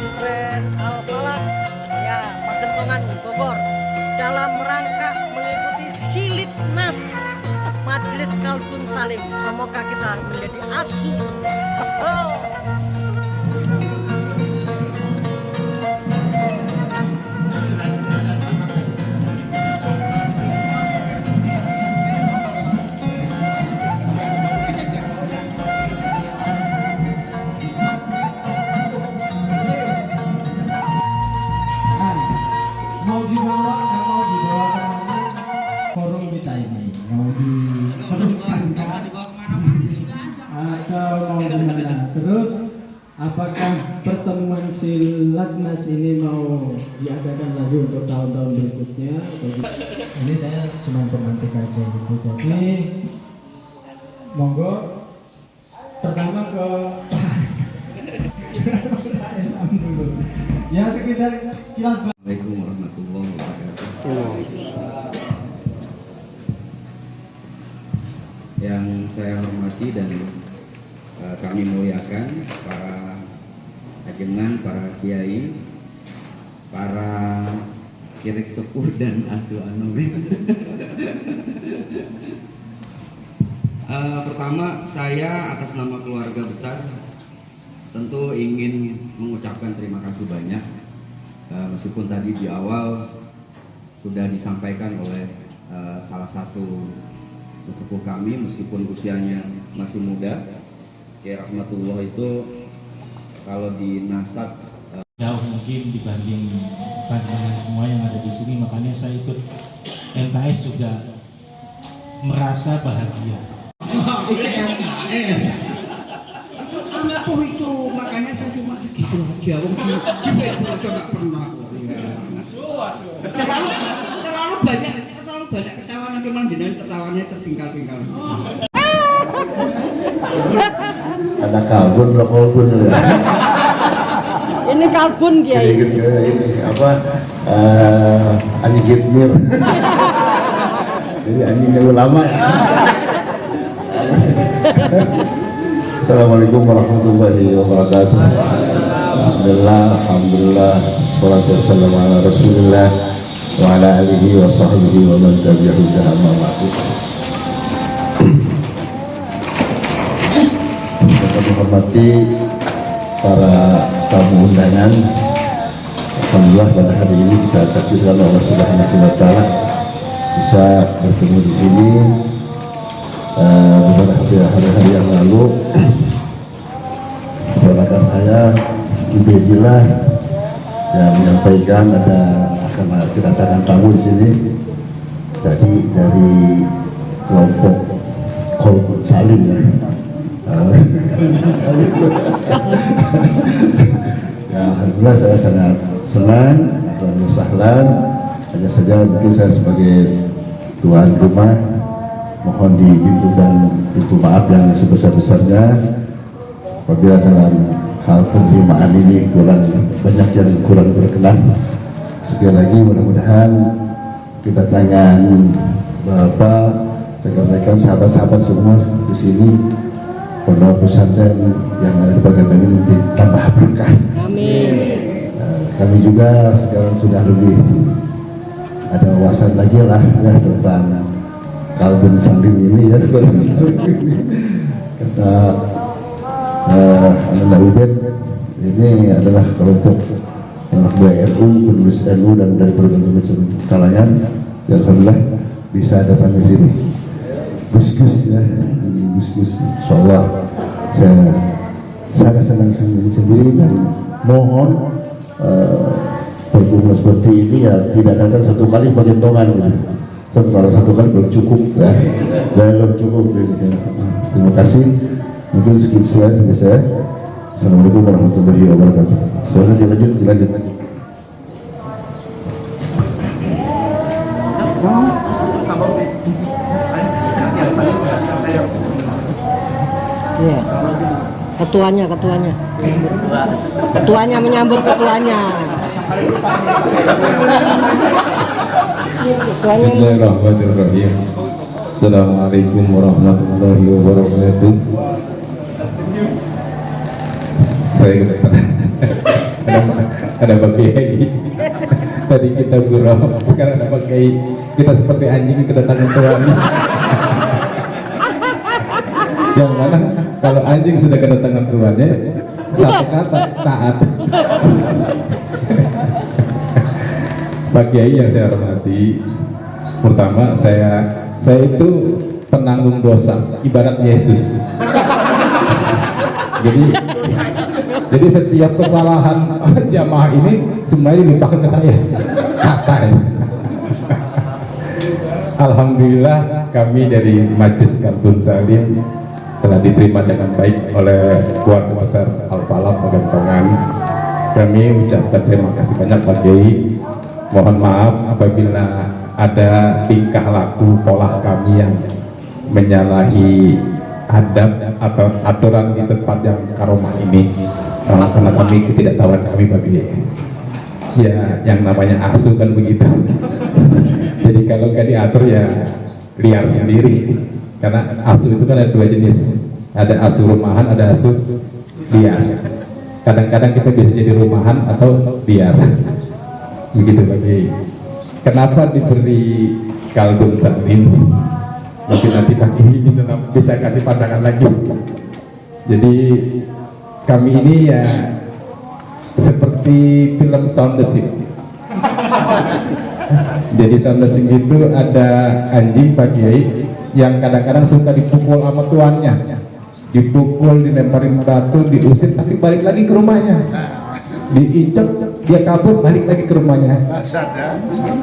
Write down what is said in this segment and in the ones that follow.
Pesantren Al-Falak ya Pagentongan Bogor dalam rangka mengikuti Silid Nas Majelis Kalbun Salim. Semoga kita menjadi asu. Oh. Mau dibawa kemana forum kita ini, mau diteruskan atau mau gimana? Terus apakah pertemuan Silatnas ini mau diadakan lagi untuk tahun-tahun berikutnya? Ini saya cuma pemantik aja gitu. Jadi monggo pertama ke Pak Esam dulu. Ya sekitar kilas. Assalamualaikum warahmatullahi wabarakatuh. Yang saya hormati dan kami muliakan para ajengan, para kiai, para kirik sepuh dan asu anomi. Pertama, saya atas nama keluarga besar tentu ingin mengucapkan terima kasih banyak. Meskipun tadi di awal sudah disampaikan oleh salah satu sesepuh kami, meskipun usianya masih muda, ya rahmatullah itu kalau di nasab jauh mungkin dibanding panjenengan semua yang ada di sini, makanya saya ikut MKS juga merasa bahagia. Aku itu makanya saya cuma gitu aja. Kita itu aja nggak pernah. Terlalu banyak ketawa nanti manjinan ketawanya tertinggal-tinggal. Ada kalbun, kalbun ya. Ini kalbun Kiai. Ini apa? Anjing gitmir. Jadi anjingnya ulama ya. Assalamualaikum warahmatullahi wabarakatuh. Bismillah, alhamdulillah, salatu wassalamu ala rasulillah wa ala alihi wa sahbihi wa man tabi'ahu amma ba'du. Kami hormati para tamu undangan. Alhamdulillah pada hari ini kita takdirkan Allah Subhanahu wa taala bisa bertemu di sini. Beberapa hari-hari yang lalu keponakan saya Ubedillah yang menyampaikan akan kedatangan tamu di sini. Jadi dari kelompok Kalbun Salim ya. Ya alhamdulillah saya sangat senang dan sahlan. Hanya saja mungkin saya sebagai tuan rumah mohon pintu maaf yang sebesar-besarnya apabila dalam hal penerimaan ini banyak yang kurang berkenan. Sekali lagi mudah-mudahan kedatangan Bapak rekan-rekan sahabat-sahabat semua di sini pondok pesantren yang ada di Pagentongan ini ditambah berkah. Amin. Kami juga sekarang sudah lebih ada wawasan lagi lah ya tentang Kalbun Salim ini ya. Kata Anak Ubed, ini adalah kelompok anak buah NU, penulis NU dan dari berbagai macam kalangan. Ya, alhamdulillah bisa datang ke sini. Gus-gus ya, ini gus-gus. Insyaallah saya sangat senang sendiri dan mohon pertemuan seperti ini ya tidak datang satu kali Pagentongan gitu. Kalau satu kali belum cukup ya, belum cukup. Terima kasih. Mungkin sekian saya. Assalamualaikum warahmatullahi wabarakatuh. Soalnya dilanjut. Iya. Ketuanya menyambut ketuanya. Bismillahirrahmanirrahim. Assalamualaikum warahmatullahi wabarakatuh. Saya ada Pak Kiai. Tadi kita gurau, sekarang ada Pak Kiai. Kita seperti anjing kedatangan tuan. Yang mana kalau anjing sudah kedatangan tuannya, satu kata taat. Pak Kiai yang saya hormati, pertama saya itu penanggung dosa, ibarat Yesus. Jadi setiap kesalahan jamaah ini semuanya dilimpahkan ke saya. Katanya. Alhamdulillah kami dari Majelis Karbun Salim telah diterima dengan baik oleh keluarga besar Al-Falah Pagentongan. Kami ucapkan terima kasih banyak Pak Kiai. Mohon maaf apabila ada tingkah laku pola kami yang menyalahi adab atau aturan di tempat yang karomah ini, karena kami ketidaktahuan kami bagi ya yang namanya asuh kan begitu. Jadi kalau nggak diatur ya liar sendiri, karena asuh itu kan ada dua jenis, ada asuh rumahan, ada asuh liar. Kadang-kadang kita bisa jadi rumahan atau liar begitu bagi. Kenapa diberi Karbun Salim? Mungkin nanti pagi bisa kasih pandangan lagi. Jadi kami ini ya seperti film Sound the Sing. Jadi Sound the Sing itu ada anjing Pak Kiai yang kadang-kadang suka dipukul sama tuannya, dipukul, dilemparin batu, diusir, tapi balik lagi ke rumahnya, diinjak, dia kabur, balik lagi ke rumahnya.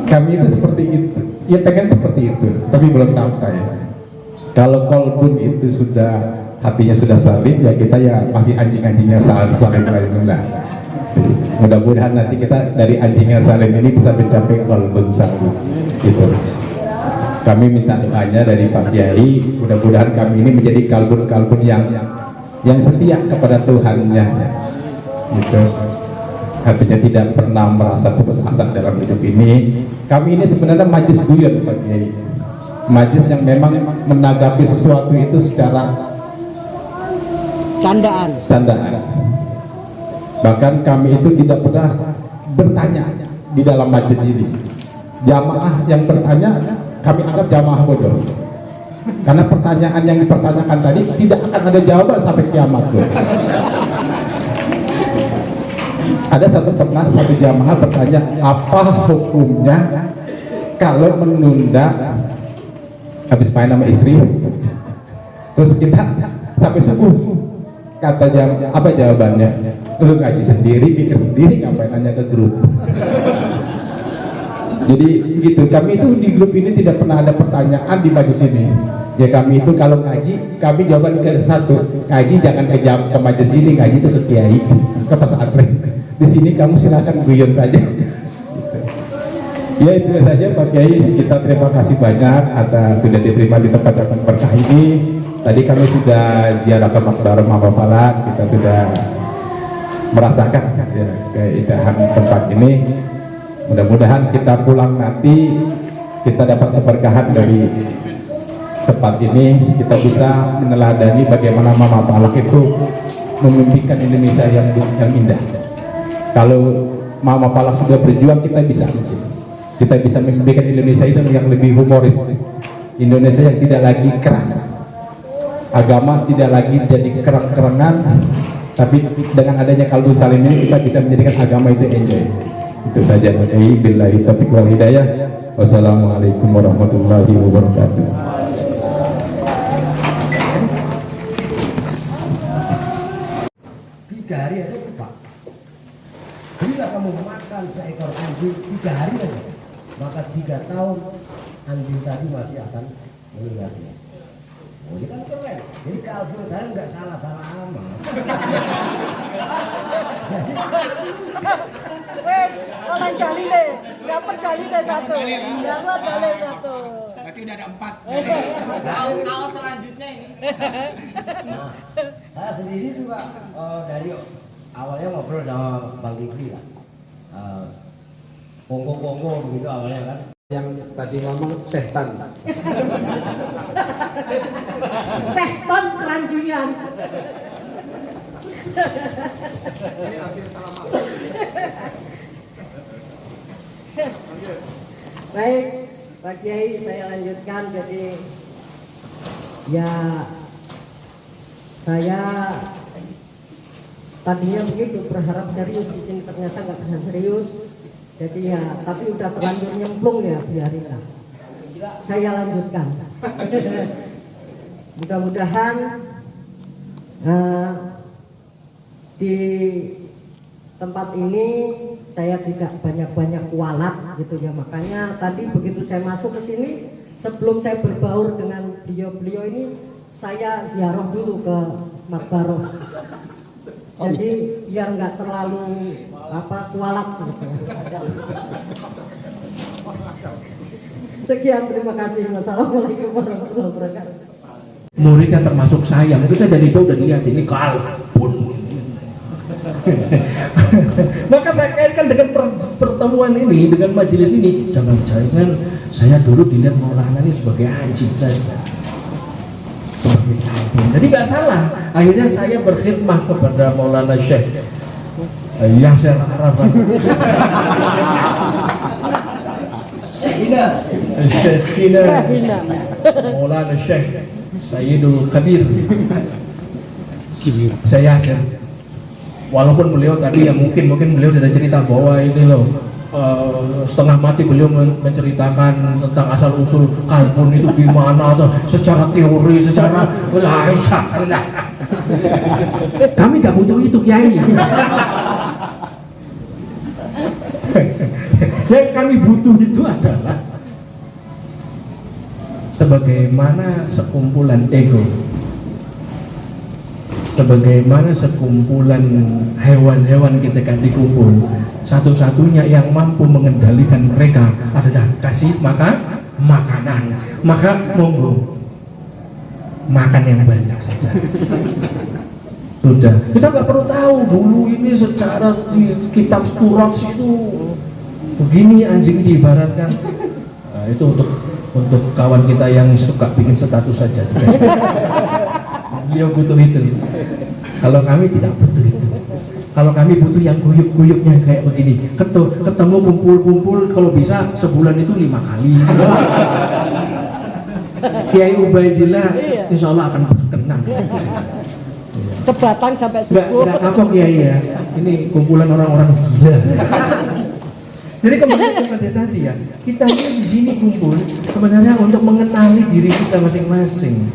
Kami itu seperti itu, ya pengen seperti itu, tapi belum sampai. Kalau kolbun itu sudah hatinya sudah salim, ya kita ya masih anjing-anjingnya salim lain. Mudah-mudahan nanti kita dari anjingnya salim ini bisa mencapai kolbun salim. Gitu. Kami minta doanya dari Pak Kiai, mudah-mudahan kami ini menjadi kalbun-kalbun yang setia kepada Tuhannya. Gitu. Artinya tidak pernah merasa putus asa dalam hidup ini. Kami ini sebenarnya majlis guyon Pak Kiai, majlis yang memang menanggapi sesuatu itu secara candaan. Bahkan kami itu tidak pernah bertanya di dalam majlis ini. Jamaah yang bertanya kami anggap jamaah bodoh, karena pertanyaan yang dipertanyakan tadi tidak akan ada jawaban sampai kiamat. Ada satu jamaah bertanya, apa hukumnya kalau menunda habis main sama istri, terus kita sampai subuh? Kata apa jawabannya? Lu ngaji sendiri, pikir sendiri, ngapain nanya ke grup? Jadi gitu, kami itu di grup ini tidak pernah ada pertanyaan di majelis ini. Ya kami itu kalau ngaji, kami jawaban ke satu, ngaji jangan ke majelis ini, ngaji itu ke kiai, ke pesantren. Di sini kamu silakan guyon saja. Ya itu saja Pak Kiai, kita terima kasih banyak atas sudah diterima di tempat yang berkah ini. Tadi kami sudah ziarah ke Makbarah Al-Falah, kita sudah merasakan ya, keindahan tempat ini. Mudah-mudahan kita pulang nanti kita dapat keberkahan dari tempat ini, kita bisa meneladani bagaimana Mama Palak itu memimpikan Indonesia yang indah. Kalau Mama Palak sudah berjuang, kita bisa memimpikan Indonesia itu yang lebih humoris, Indonesia yang tidak lagi keras, agama tidak lagi jadi kerang-kerangan, tapi dengan adanya Karbun Salim ini kita bisa menjadikan agama itu enjoy. Itu saja. Billahi taufiq wal hidayah. Wassalamualaikum warahmatullahi wabarakatuh. 3 hari aja Pak. Bila kamu makan seekor anjing 3 hari aja, maka 3 tahun anjing tadi masih akan meninggalnya. Oh, ini kan keren. Jadi Karbun saya nggak salah-salah amat. Wes, orang kali deh, dapat kali deh satu. Berarti udah ada 4. Kaos selanjutnya ini. Nah, saya sendiri juga dari awalnya ngobrol sama Bang Kikri lah. Kongko begitu awalnya kan. Yang tadi ngomong setan. Setan keranjingan. Baik, Pak Kiai, saya lanjutkan. Jadi ya saya tadinya begitu berharap serius, di sini ternyata nggak bisa serius. Jadi ya, tapi udah terlanjur nyemplung ya, biarinlah. Saya lanjutkan. Mudah-mudahan di tempat ini saya tidak banyak-banyak kualat gitu ya. Makanya tadi begitu saya masuk ke sini, sebelum saya berbaur dengan beliau-beliau ini, saya ziarah dulu ke Makbaroh. Jadi biar nggak terlalu kualat gitu ya. Sekian, terima kasih. Wassalamualaikum warahmatullahi wabarakatuh. Muridnya termasuk saya, mungkin saya dari jauh udah lihat ini kalbun. Maka saya kaitkan dengan pertemuan ini, dengan majelis ini. Jangan-jangan saya dulu dilihat Maulana ini sebagai anjing saja, sebagai kalbun. Jadi nggak salah. Akhirnya saya berkhidmah kepada Maulana Syekh Yasir Arafat, Syekhina Maulana Syekh Sayyidul Kabir. Saya Yasir. Walaupun beliau tadi ya mungkin beliau sudah cerita bahwa ini loh setengah mati beliau menceritakan tentang asal usul kalbun itu gimana tuh secara teori, secara kami gak butuh itu, Kiai. Yang kami butuh itu adalah sebagaimana sekumpulan ego, sebagaimana sekumpulan hewan-hewan ketika dikumpul, satu-satunya yang mampu mengendalikan mereka adalah kasih makanan. Maka monggo makan yang banyak saja. Sudah, kita nggak perlu tahu dulu ini secara di kitab Turat itu begini anjing diibaratkan. Nah, itu untuk kawan kita yang suka bikin status saja. Beliau butuh itu. Kalau kami tidak butuh itu. Kalau kami butuh yang guyup-guyupnya kayak begini. Ketemu kumpul-kumpul kalau bisa sebulan itu 5 kali. Kiai Ubaidillah insya Allah akan berkenan. Sebatang sampai subuh. Enggak kapok Kiai ya. Ini kumpulan orang-orang gila. Jadi kembali kepada tadi ya, kita ini di sini kumpul sebenarnya untuk mengenali diri kita masing-masing.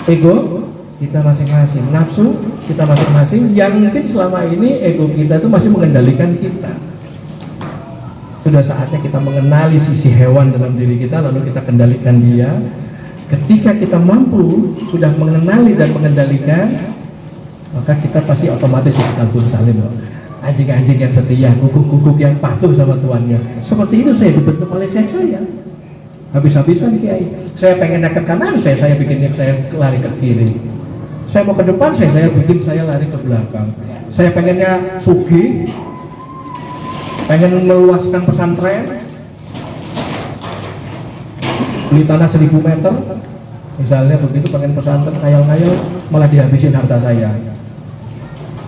Ego kita masing-masing, nafsu kita masing-masing, yang mungkin selama ini ego kita itu masih mengendalikan kita. Sudah saatnya kita mengenali sisi hewan dalam diri kita, lalu kita kendalikan dia. Ketika kita mampu sudah mengenali dan mengendalikan, maka kita pasti otomatis jadi kalbun salim. Anjing-anjing yang setia, guguk-guguk yang patuh sama tuannya. Seperti itu saya dibentuk oleh saya. Habis-habisan Kiai. Saya pengen ke kanan, saya bikin saya lari ke kiri. Saya mau ke depan, saya bikin saya lari ke belakang. Saya pengennya sugih, pengen meluaskan pesantren, beli tanah 1000 meter, misalnya begitu, pengen pesantren ngayal-ngayal, malah dihabisin harta saya.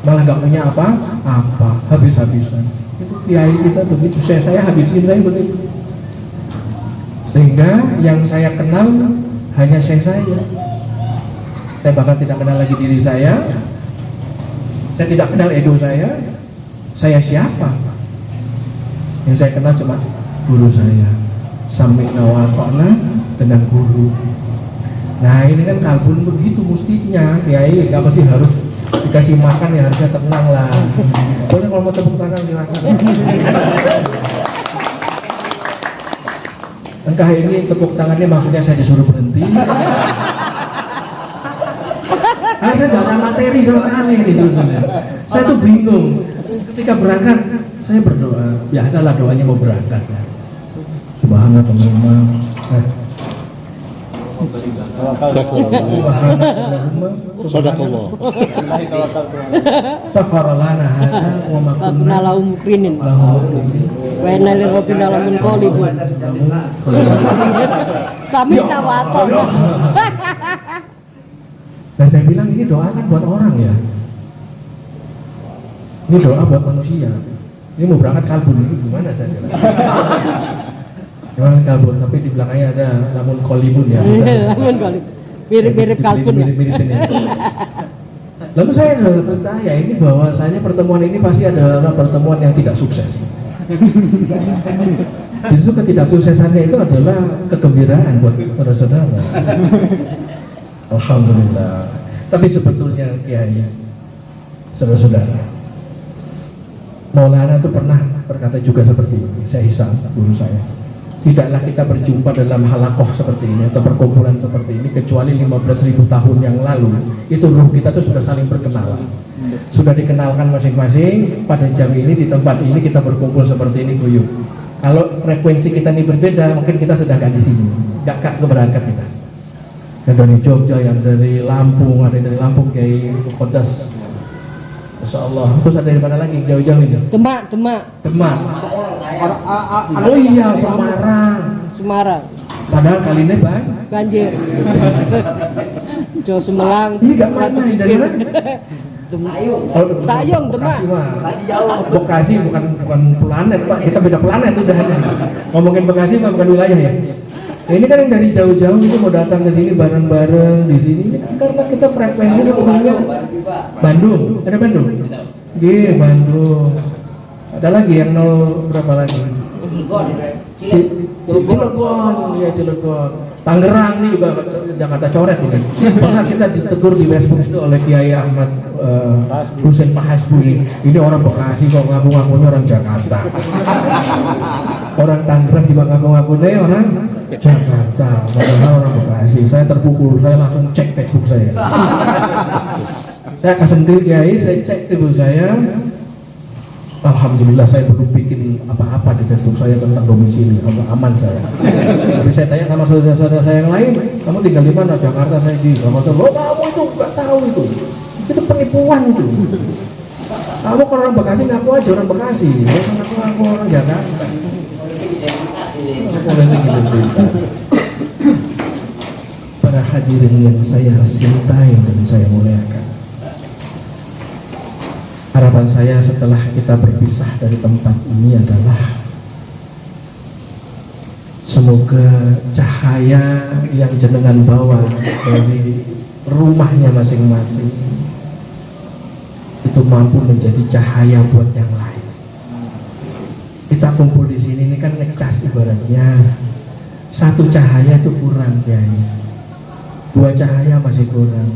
Malah nggak punya apa-apa, habis-habisan. Itu Kiai kita begitu, saya habisin saya begitu. Sehingga yang saya kenal hanya saya. Saya bahkan tidak kenal lagi diri saya. Saya tidak kenal ego saya. Saya siapa? Yang saya kenal cuma guru saya. Sami'na wa ata'na dengan guru. Nah ini kan kalbun begitu mestinya. Kiai nggak pasti harus dikasih makan, ya harusnya tenang lah. Boleh kalau mau tepuk tangan silakan. Entah ini tepuk tangannya maksudnya saya disuruh berhenti. Saya nggak ada materi sama sekali gitu. Saya tuh bingung. Ketika berangkat saya berdoa. Biasalah doanya mau berangkat. Subhanallah. Sadaqallah. Safaralana hada wa ma kunna lahu mukrinin. Wa inna li rabbina lamin qalibun. Sami'na wa ata'na. Dan saya bilang ini doa kan buat orang ya. Ini doa buat manusia. Ini mau berangkat kalbun ini gimana saja? Memang kalbun, tapi di belakangnya ada lamun kolibun ya. Lamun kali. Mirip-mirip kalbun ya. Mirip-mirip ini. Lalu saya percaya ini bahwasanya pertemuan ini pasti adalah pertemuan yang tidak sukses. Justru ketidaksuksesannya itu adalah kegembiraan buat saudara-saudara. Alhamdulillah. Tapi sebetulnya Kiai, saudara-saudara, Maulana itu pernah berkata juga seperti ini. Saya Hisam, guru saya. Tidaklah kita berjumpa dalam halakoh seperti ini atau perkumpulan seperti ini kecuali 15.000 tahun yang lalu. Itu ruh kita tuh sudah saling berkenalan, sudah dikenalkan masing-masing. Pada jam ini di tempat ini kita berkumpul seperti ini guyup. Kalau frekuensi kita ini berbeda, mungkin kita sudah gak di sini, gak keberangkat kita. Yang dari Jogja, yang dari Lampung, ada yang dari Lampung kayak Kodas, Masya Allah. Terus ada dari mana lagi jauh-jauh ini? Demak. Oh iya, Semarang. Padahal kali ini Banjir. Jawa Semelang. Ini gak main dari mana? Sayung, Demak. Bekasi bukan planet Pak, kita beda planet udah. Ngomongin Bekasi mah bukan wilayah ya. Ini kan yang dari jauh-jauh itu mau datang ke sini bareng-bareng di sini. Ini kan karena kita frekuensi sebelumnya. Bandung, ada Bandung. Di Bandung. Ada lagi yang nol berapa lagi? Cilegon, ya Cilegon. Tangerang ini juga Jakarta coret ini. Pernah kita ditegur di Facebook itu oleh Kiai Ahmad Husain Fahasbuni. Ini orang Bekasi kok ngaku-ngakunya orang Jakarta. Orang Tangerang juga ngaku-ngakunya orang Jakarta. Padahal orang Bekasi. Saya terpukul, saya langsung cek Facebook saya. Saya kesentil Kiai, saya cek Facebook saya. Alhamdulillah saya belum bikin apa-apa di Facebook saya tentang domisili, aman saya. Tapi saya tanya sama saudara-saudara saya yang lain, kamu tinggal di mana? Jakarta. Saya di Jakarta. Oh kamu itu nggak tahu itu penipuan itu. Kamu kalau orang Bekasi ngaku aja orang Bekasi, ngaku orang Jakarta. Para hadirin yang saya cintai dan saya muliakan, harapan saya setelah kita berpisah dari tempat ini adalah semoga cahaya yang jenengan bawa dari rumahnya masing-masing itu mampu menjadi cahaya buat yang lain. Kita kumpul di sini ini kan ngecas ibaratnya. Satu cahaya itu kurang ya. 2 cahaya masih kurang.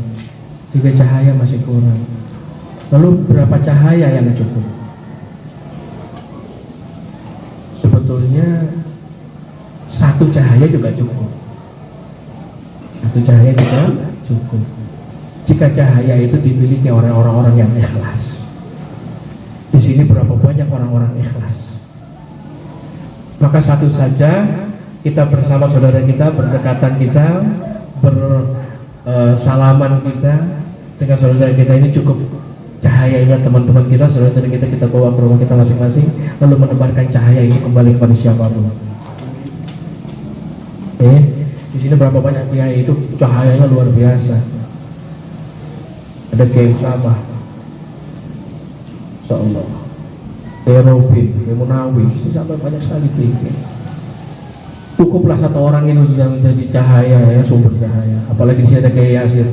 3 cahaya masih kurang. Lalu berapa cahaya yang cukup? Sebetulnya 1 cahaya juga cukup. 1 cahaya juga cukup. Jika cahaya itu dimiliki oleh orang-orang yang ikhlas. Di sini berapa banyak orang-orang ikhlas? Maka satu saja kita bersama saudara kita, berdekatan kita, bersalaman kita dengan saudara kita ini cukup. Cahayanya teman-teman kita, saudara-saudara kita bawa ke rumah kita masing-masing, lalu menebarkan cahaya ini kembali kepada siapapun. Di sini berapa banyak kiai itu cahayanya luar biasa. Ada Kiai Usama, Insyaallah, Kiai Robin, Kiai Munawi, sampai banyak sekali kiai. Cukuplah 1 orang itu sudah menjadi cahaya ya, sumber cahaya. Apalagi di sini ada Kiai Yasir.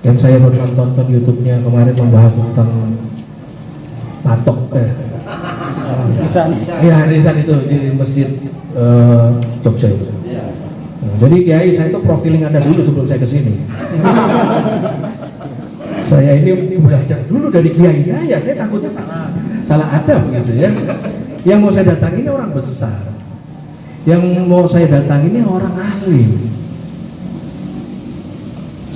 Yang saya baru tonton YouTube-nya kemarin membahas tentang patok arisan itu di masjid Jogja itu. Jadi Kiai saya itu profiling Anda dulu sebelum saya ke sini. Saya ini belajar dulu dari Kiai saya takutnya salah adab gitu ya. Yang mau saya datangi ini orang besar. Yang mau saya datangi ini orang alim.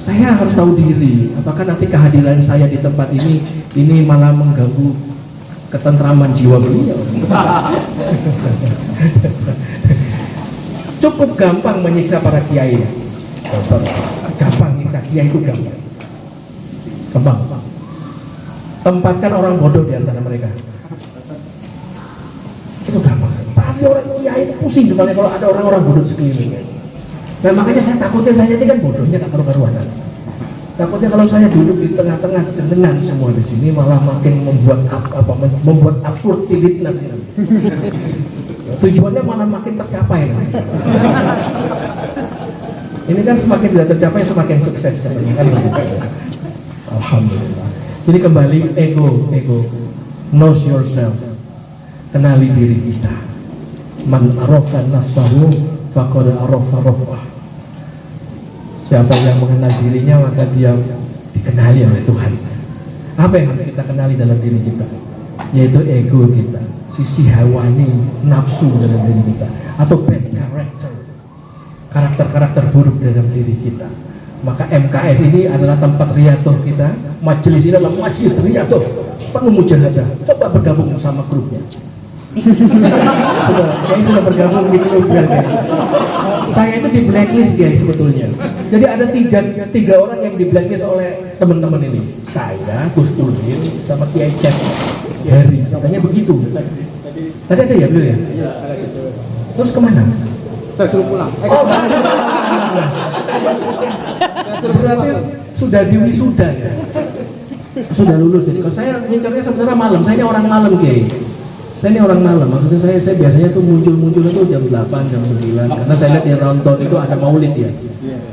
Saya harus tahu diri, apakah nanti kehadiran saya di tempat ini malah mengganggu ketentraman jiwa beliau. Cukup gampang menyiksa para kiai. Gampang menyiksa kiai itu gampang. Tempatkan orang bodoh di antara mereka. Itu gampang. Pasti orang kiai itu pusing kalau ada orang-orang bodoh sekelilingnya. Nah makanya saya takutnya saya ini kan bodohnya tak karu-karuan. Takutnya kalau saya duduk di tengah-tengah jenengan semua di sini malah makin membuat absurd silitnas ini. Tujuannya malah makin tercapai. Ini kan semakin tidak tercapai semakin sukses katanya kan. Alhamdulillah. Jadi kembali ego, knows yourself. Kenali diri kita. Man arafa nafsahu faqad arafa rabbah. Siapa yang mengenal dirinya maka dia dikenali oleh Tuhan. Apa yang harus kita kenali dalam diri kita? Yaitu ego kita, sisi hawani, nafsu dalam diri kita, atau bad character, karakter-karakter buruk dalam diri kita. Maka MKS ini adalah tempat riyadhah kita. Majelis ini adalah majelis riyadhah, penuh mujahadah. Coba bergabung sama grupnya. sudah bergabung di grup ya. Saya itu di blacklist guys sebetulnya. Jadi ada tiga orang yang di blacklist oleh teman-teman ini. Saya, Gus Ulin, sama Kiai Cep Heri. Katanya begitu. Tadi ada ya beliau ya? Terus kemana? Saya suruh pulang. Berarti sudah diwisuda ya? Sudah lulus. Jadi kalau saya ngincarnya sebenarnya malam. Saya ini orang malam Kiai. Saya ini orang malam, maksudnya saya biasanya tuh muncul itu jam 8, jam 9 karena saya lihat di Ronton itu ada maulid ya.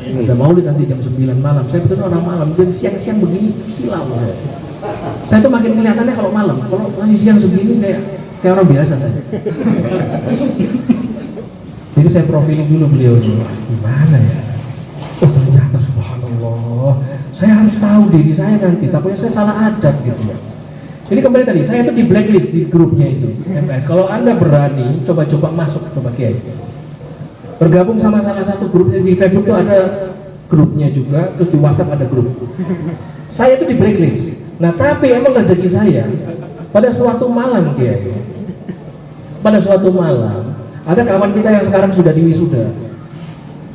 Ada maulid nanti jam 9 malam. Saya betul orang malam, jam siang-siang begini silau. Saya tuh makin kelihatannya kalau malam, kalau masih siang segini kayak orang biasa saya. Jadi saya profiling dulu beliau ini, wah gimana ya? Oh ternyata subhanallah, saya harus tahu diri saya nanti, takutnya saya salah adat gitu ya. Ini kembali tadi, saya itu di blacklist di grupnya itu MKS. Kalau Anda berani, coba-coba masuk ke Kiai. Bergabung sama salah satu grupnya di Facebook itu ada grupnya juga, terus di WhatsApp ada grup. Saya itu di blacklist. Nah tapi emang rezeki saya, pada suatu malam Kiai, pada suatu malam, ada kawan kita yang sekarang sudah diwisuda,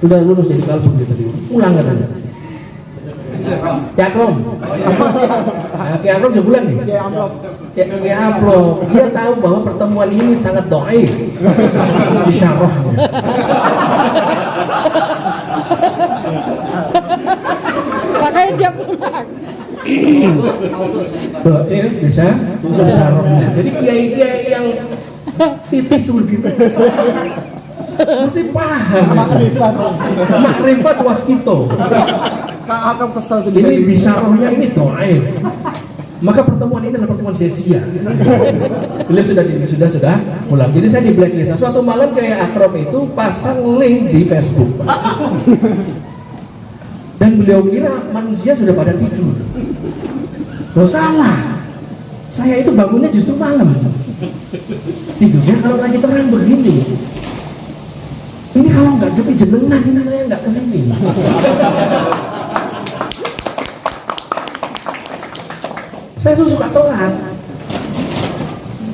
sudah lulus jadi kalbun gitu, pulang kan Anda. Ki Akrom sebulan nih. Ki Akrom dia tahu bahwa pertemuan ini sangat dhaif isyarahnya. Makanya dia pulang. Dhaif bisa isyarahnya. Jadi kiai-kiai yang titis begitu mesti paham makrifat waskito. Ini bisyarahnya ini dhaif. Maka pertemuan ini adalah pertemuan sia-sia. Beliau sudah pulang. Jadi saya di blacklist. Nah, suatu malam kayak Akrom itu pasang link di Facebook. Dan beliau kira manusia sudah pada tidur. Loh salah. Saya itu bangunnya justru malam. Tidurnya kalau lagi terang begini. Ini kalau nggak demi jenengan ini saya nggak kesini. Saya tuh suka telat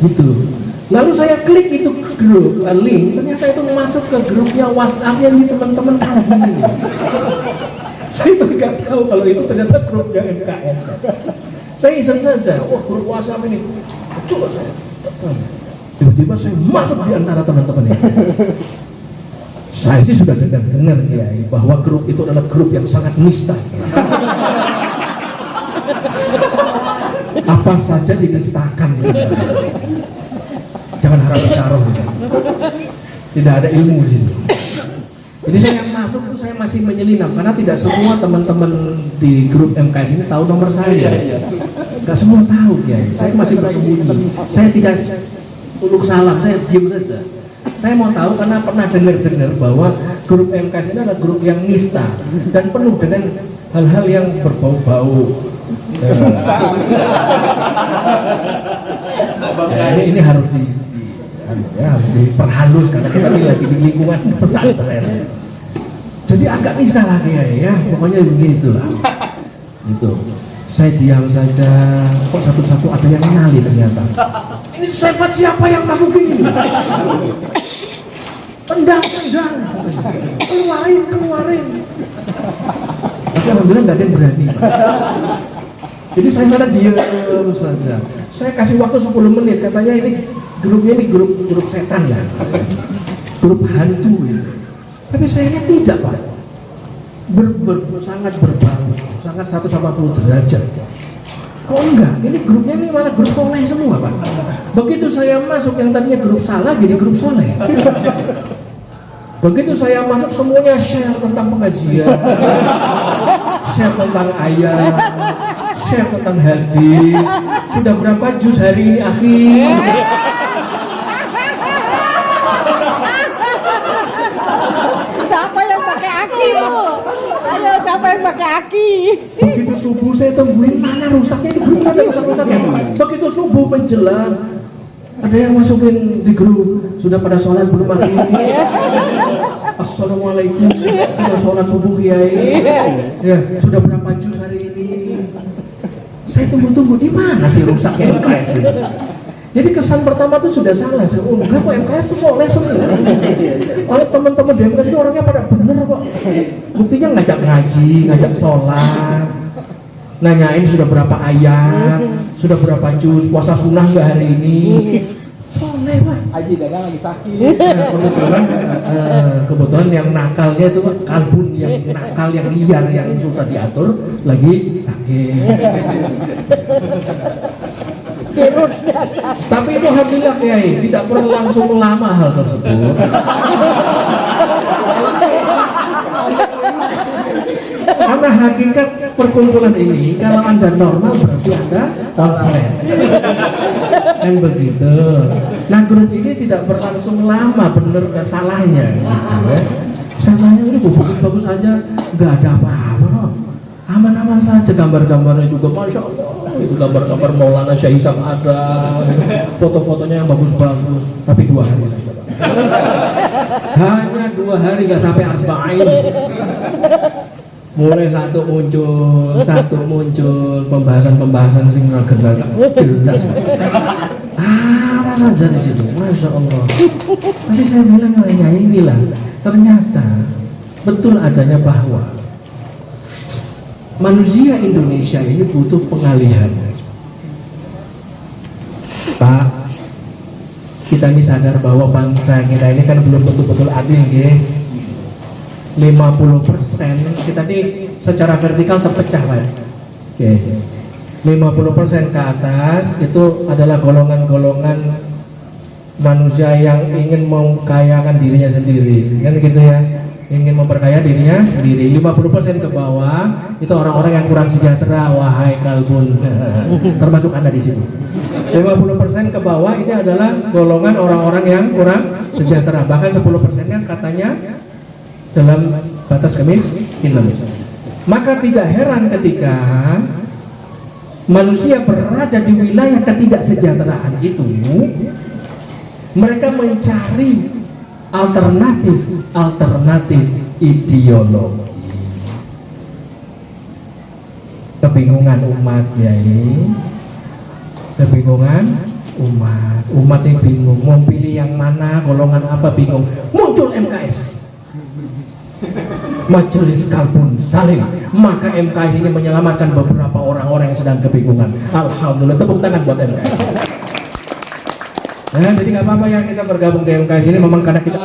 gitu. Lalu saya klik itu grup link, ternyata itu masuk ke grupnya WhatsApp-nya di teman-teman kami. Saya tuh nggak tahu kalau itu ternyata grupnya MKS. Saya iseng saja, oh grup WhatsApp ini, coba saya tekan. Tiba-tiba saya masuk di antara teman-teman ini. Saya sih sudah dengar ya bahwa grup itu adalah grup yang sangat nista. Apa saja dinistakan gitu. Jangan harap bicara gitu. Tidak ada ilmu di situ. Jadi saya yang masuk itu saya masih menyelinap karena tidak semua teman-teman di grup MKS ini tahu nomor saya. Gak semua tahu ya. Saya masih bersembunyi. Saya tidak tuluk salam, saya diam saja. Saya mau tahu karena pernah dengar bahwa grup MKS ini adalah grup yang nista dan penuh dengan hal-hal yang berbau-bau. Ini harus diperhalus karena kita ini lagi di lingkungan pesantren. Jadi agak nista lagi ya, pokoknya begitulah. Gitu. Saya diam saja, kok satu-satu ada yang mengenali ternyata. Ini sifat siapa yang masukin? Tendang, keluarin. Tapi alhamdulillah nggak ada yang berani. Jadi saya sana diam saja. Saya kasih waktu 10 menit, katanya ini grupnya ini grup setan ya, grup hantu gitu. Tapi saya tidak Pak. sangat berbau, sangat 180 derajat. Kok enggak? Ini grupnya ini malah grup soleh semua, Pak. Begitu saya masuk yang tadinya grup salah jadi grup soleh. Begitu saya masuk semuanya share tentang pengajian, share tentang ayat, share tentang hadis. Sudah berapa juz hari ini akhir? Siapa yang pakai aki tuh? Ayo, siapa yang pakai aki? Begitu subuh saya tungguin mana rusaknya di grup, ada rusak-rusaknya. Begitu subuh menjelang, ada yang masukin di grup, sudah pada sholat belum hari ini? Assalamualaikum, sudah sholat subuh Kiai? Ya, sudah berapa juz hari ini? Saya tunggu-tunggu, di mana sih rusaknya MKS ini? Jadi kesan pertama tuh sudah salah. Oh, enggak kok, MKS tuh soleh semua. Oleh teman-teman di MKS itu orangnya pada bener kok. Buktinya ngajak ngaji, ngajak sholat, nanyain sudah berapa ayat, sudah berapa juz, puasa sunnah nggak hari ini. Soleh, Pak. Aji dagang lagi sakit. Kebetulan yang nakalnya itu kalbun, yang nakal, yang liar, yang susah diatur lagi sakit. Virus dasar. Tapi itu alhamdulillah Kiai, tidak perlu langsung lama hal tersebut. Karena hakikat perkumpulan ini, kalau Anda normal berarti Anda konseling. Kan begitu. Nah, grup ini tidak berlangsung lama, bener dan salahnya. Saya tanya ini bagus-bagus aja, nggak ada apa-apa kok. Aman-aman saja, gambar-gambarnya juga Masya Allah. Itu gambar-gambar Maulana Syekh Isam ada, foto-fotonya yang bagus-bagus. Tapi 2 hari saja, Pak. Hanya 2 hari nggak sampai 40. Mulai satu muncul pembahasan sing raga-raga jelas. Apa saja di situ, Masya Allah. Tadi saya bilang ya inilah, ternyata betul adanya bahwa manusia Indonesia ini butuh pengalihan. Pak, kita ini sadar bahwa bangsa kita ini kan belum betul-betul adil, ya. 50% kita ini secara vertikal terpecah, Pak. Oke. 50% ke atas itu adalah golongan-golongan manusia yang ingin mengkayakan dirinya sendiri, kan gitu ya, ingin memperkaya dirinya sendiri. 50% ke bawah itu orang-orang yang kurang sejahtera, wahai kalbun. Termasuk Anda di sini. 50% ke bawah ini adalah golongan orang-orang yang kurang sejahtera. Bahkan 10%-nya katanya dalam batas kemiskinan. Maka tidak heran ketika manusia berada di wilayah ketidaksejahteraan itu, mereka mencari alternatif ideologi. Kebingungan umat, ya ini kebingungan umat yang bingung mau pilih yang mana, golongan apa, bingung. Muncul MKS, Majelis Kalbun Salim. Maka MKS ini menyelamatkan beberapa orang-orang yang sedang kebingungan. Alhamdulillah, tepuk tangan buat MKS. Nah, jadi nggak apa-apa ya kita bergabung di MKS ini, memang karena kita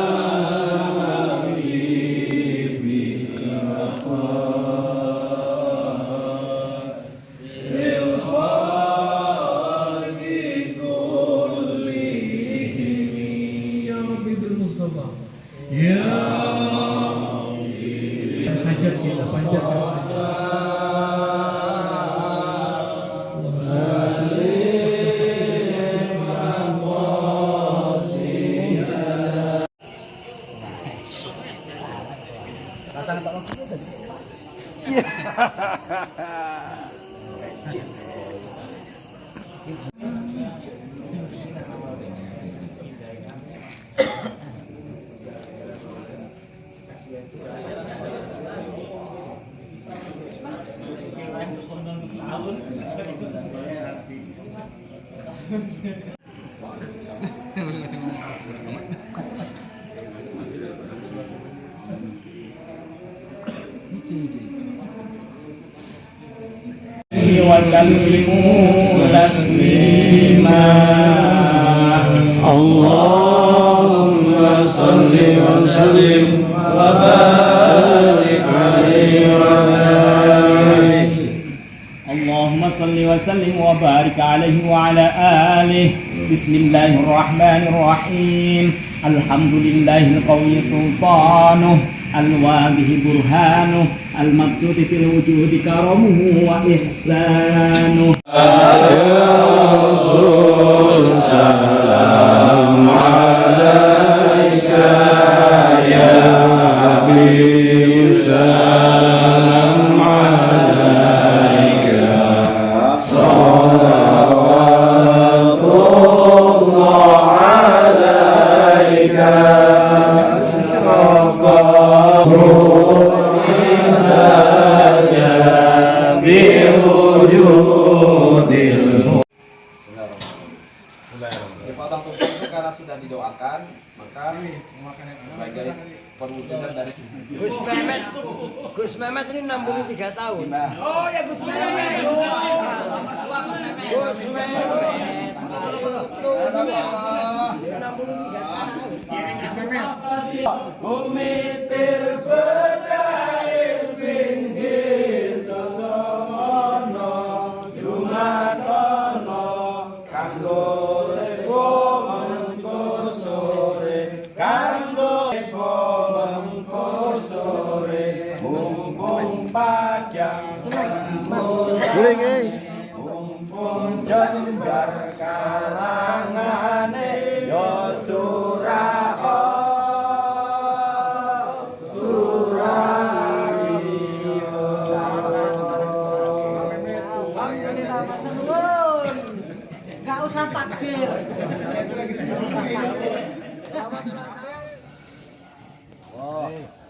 hajat kita panjatkan. Allahumma salli wa sallim wa barik alaihi وسلم وبارك عليه وعلى آله. بسم الله الرحمن الرحيم. الحمد لله القوي سلطانه الواضح برهانه المبسوط في الوجود كرمه وإحسانه. يا رسول سلام عليك يا حبيب سلام عليك صلوات الله عليك Dipotong tumpeng itu karena sudah didoakan, maka sebagai perwujudan dari Gus Mehmet ini 63 tahun. Oh ya Gus Mehmet. Gus Mehmet. Kumitir bedair pinggir totomono Jumatono kanggo sepo mengko sore kanggo sepo mengko sore mumpung pajang mumpung jenggar kalangane yo surao Gak usah takbir. Oh.